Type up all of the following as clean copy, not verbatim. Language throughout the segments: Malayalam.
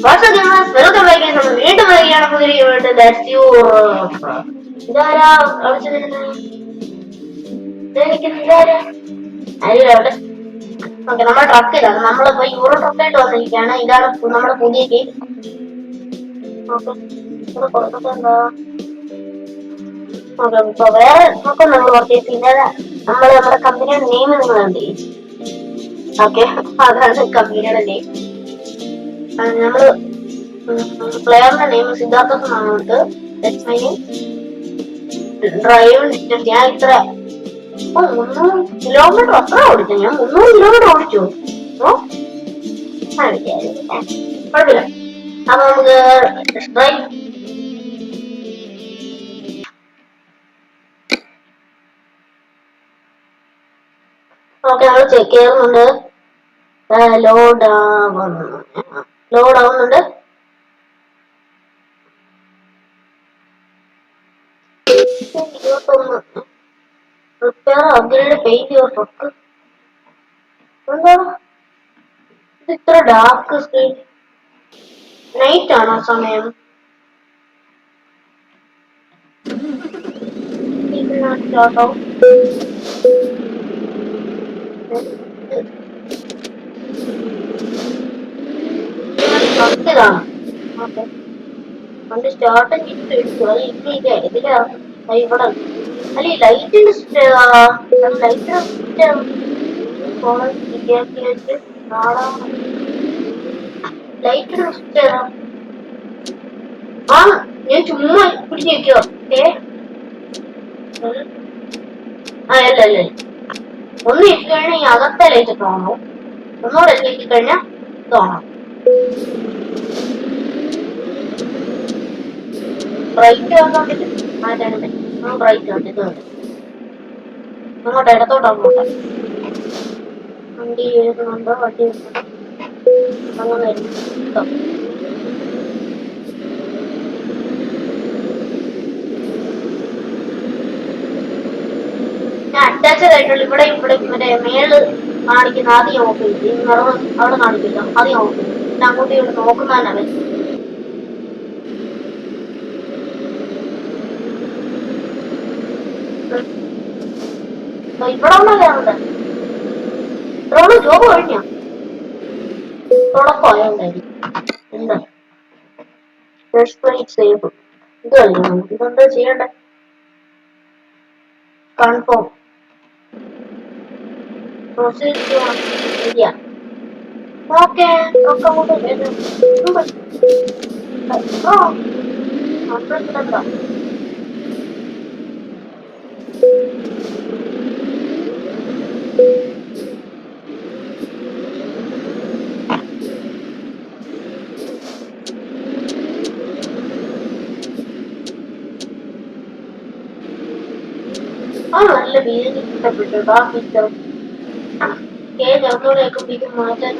വാട്സ് ഗെയിമേഴ്സ് വെൽക്കം ബാക്ക് നമ്മൾ വീണ്ടും വരികയാണ് പുതിയ ഇതാരാ ഇതാരാ ആരും അവിടെ. ഓക്കെ, നമ്മുടെ ട്രക്ക് ഇതാണ്. നമ്മളിപ്പോ യൂറോ ട്രക്കായിട്ട് വന്നിരിക്കുകയാണ്. ഇതാണ് നമ്മുടെ പുതിയ ഗെയിം. ഓക്കെ, ഇവിടെ കൊടുത്തിട്ട് എന്താ? ഓക്കെ, ഇപ്പൊ വേറെ നോക്കും നമ്മൾ പർച്ചേസ് ചെയ്യുന്നത് നമ്മുടെ കമ്പനിയുടെ നെയിം നിങ്ങൾ കണ്ടില്ലേ? ഓക്കെ, അതാണ് കമ്പനിയുടെ നെയിം. നമ്മള് പ്ലെയറിന്റെ നെയിം സിദ്ധാർത്ഥ എന്നാണ്. ഡ്രൈവ് ഡിസ്റ്റൻസ് ഞാൻ ഇത്ര 300 കിലോമീറ്റർ അത്ര ഓടിച്ചു. ഞാൻ 300 കിലോമീറ്റർ ഓടിച്ചു. കുഴപ്പമില്ല. അപ്പൊ നമുക്ക് ഡ്രൈവ് ഓക്കെ, നമ്മൾ ചെക്ക് ചെയ്യുന്നുണ്ട്. ലോഡ് ആവുന്നുണ്ട്. Repair upgrade paint your truck. എന്താണ് ഇത് ഇത്ര ഡാർക്ക് സ്ക്രീൻ? നൈറ്റ് ആണോ സമയം? ഇതാണ് ഓക്കെ. വണ്ടി സ്റ്റാർട്ട് എടുത്തു. അത് ഇല്ല ഇതിലാ ഇവിടെ അല്ല ഈ ലൈറ്റിന്റെ ലൈറ്റിന്റെ സ്വിച്ച് ആ ഞാൻ ചുമ്മാ പിടിച്ച് വെക്കോ. ആ അല്ല അല്ല ഒന്ന് ഇട്ടുകഴിഞ്ഞാൽ ഈ അകത്തെ ലൈറ്റ് തോന്നും. ഒന്നുകൂടെ എത്തിക്കഴിഞ്ഞാൽ തോന്നും. ബ്രൈറ്റ് വന്നോണ്ടിട്ട് മാറ്റാനും പറ്റും. ബ്രൈറ്റ് വന്നിട്ട് അങ്ങോട്ട് ഇടത്തോട്ടാകുമ്പോട്ടെ വണ്ടി എഴുതുന്നുണ്ടോ? വണ്ടി അങ്ങനെ ഞാൻ അറ്റാച്ചഡ് ആയിട്ടുള്ള ഇവിടെ മറ്റേ മേള് കാണിക്കുന്ന ആദ്യം ഓഫ് ചെയ്ത് നിറവ് അവിടെ കാണിക്കില്ല. ആദ്യം ഓഫ് ചെയ്ത് പിന്നെ അങ്ങോട്ട് ഇവിടെ നോക്കുന്നതന്നെ പറ്റും. ഇവിടെ ഒന്നല്ലേ ഉണ്ട്. ഇവിടെ ജോബ് കഴിഞ്ഞോ? തുടക്കമായോണ്ടായിരിക്കും. എന്താ സേഫ് ഇത് കളിക്കണം നമുക്ക്. ഇതെന്താ ചെയ്യണ്ടേ? കൺഫേം ശരിയാ. ഓക്കെ ഒക്കെ അങ്ങോട്ട് എന്താ നല്ല വീട് ഇഷ്ടപ്പെട്ടു. ബാക്കിട്ടോ കേൾക്കുമ്പോഴേക്കും മാറ്റാൻ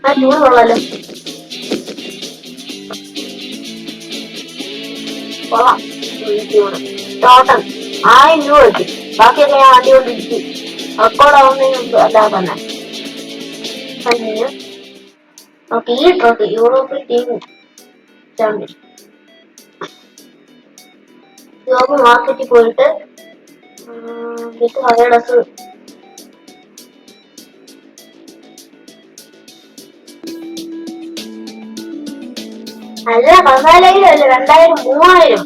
ആ ട്യൂൺ കൊള്ളാലോ. കൊള്ളാം. ടോട്ടൽ 1000 രൂപ കിട്ടി. ബാക്കിയൊക്കെ ഞാൻ വണ്ടി കൊണ്ടിരിക്കും. റെക്കോർഡാവുന്നതിന് മുമ്പ് അല്ലാതെ തന്നെ. ഓക്കെ, ഈ truck European team champion job മാർക്കറ്റിൽ പോയിട്ട് ഹവേഡസ് അല്ല 14,000 അല്ല 2,000 3,000.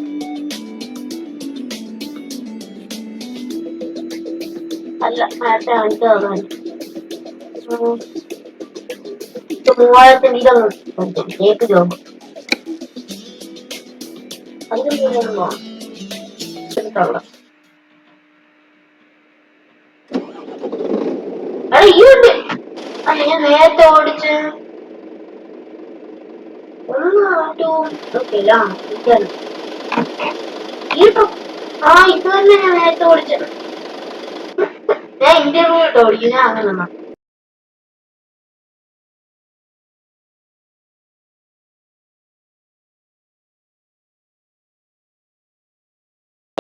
അല്ല നേരത്തെ കാണിച്ചു തന്നെ 3,000 കേക്ക് ജോബ് അതിന് പോകാൻ ഈ വണ്ടി അല്ല ഞാൻ നേരത്തെ ഓടിച്ച് ആ ഇത് തന്നെ ഞാൻ നേരത്തെ ഓടിച്ചത്. ഞാൻ ഇന്റർവ്യൂ ഇട്ട് ഓടിക്കും. ഞാൻ അങ്ങനെ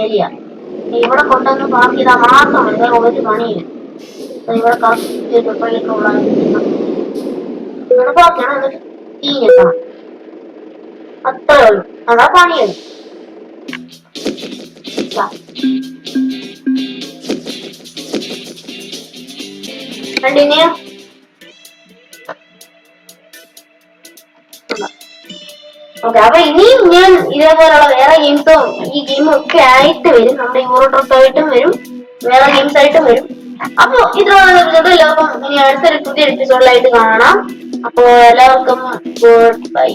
ഏരിയ. ഇവിടെ കൊണ്ടുവന്ന് പാർക്ക് ചെയ്താൽ മാത്രം മതി, വേറെ ഒരു പണിയില്ല. ഇവിടെ കറക്റ്റ് പെട്രോളൊക്കെ ഉള്ള ഇവിടെ പാർക്കണം, എന്നിട്ട് തീഞ്ഞെത്തണം. അത്രേ ഉള്ളൂ, അതാ പണിയുള്ളൂ. കണ്ടിന്യൂ. ഓക്കെ, അപ്പൊ ഇനിയും ഞാൻ ഇതേപോലുള്ള വേറെ ഗെയിംസും ഈ ഗെയിമും ഒക്കെ ആയിട്ട് വരും. നമ്മുടെ യൂറോ ട്രിപ്പ് ആയിട്ടും വരും, വേറെ ഗെയിംസ് ആയിട്ടും വരും. അപ്പൊ ഇത്രയുള്ള എല്ലാവർക്കും ഇനി അടുത്തൊരു പുതിയ എപ്പിസോഡിലായിട്ട് കാണാം. അപ്പൊ എല്ലാവർക്കും ഗുഡ് ബൈ.